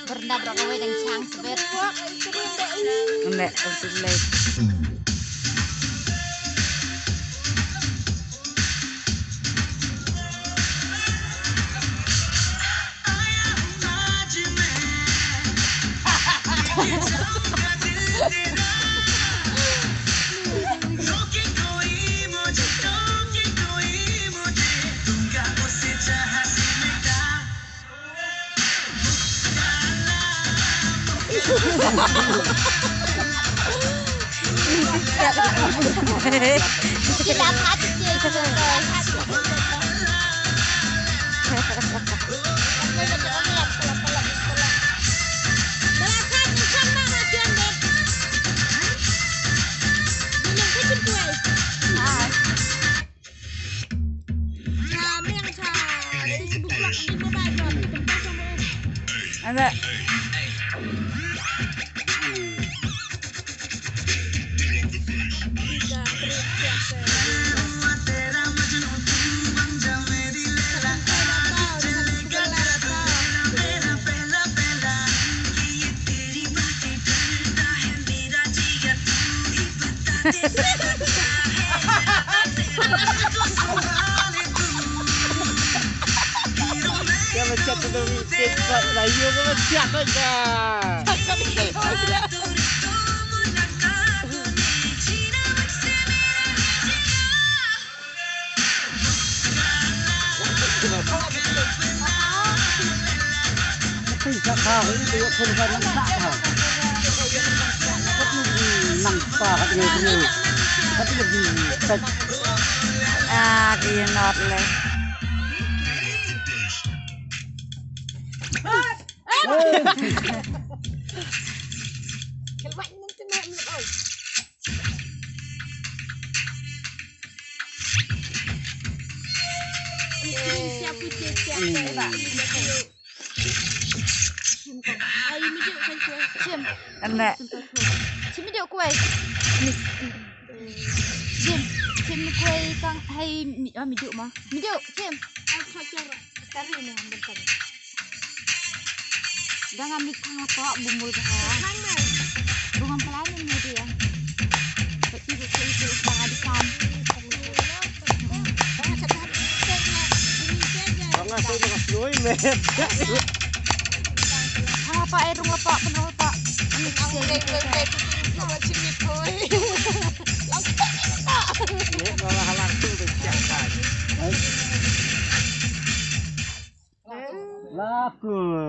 Bernabrak kowe nang cang sebet. Nek untuk lek. Kita hati dia itu Ada. Dia macam tu mikir buat layu ke macam aja. Tidak tahu itu korban tak tahu. Nampak dia. Tapi lebih dia not le. Enak. Chim điệu quay. Chim quay căng hay mì điệu mà. Mì điệu chim. Kari ni ambil kari. Jangan mikang apa bumbu dah. Bunga pelani ni dia. Tapi itu sangat disam. Sangat saya nak suai meh. Apa air rumah pak benar pak. Ini malah langsung bercakap. Laku.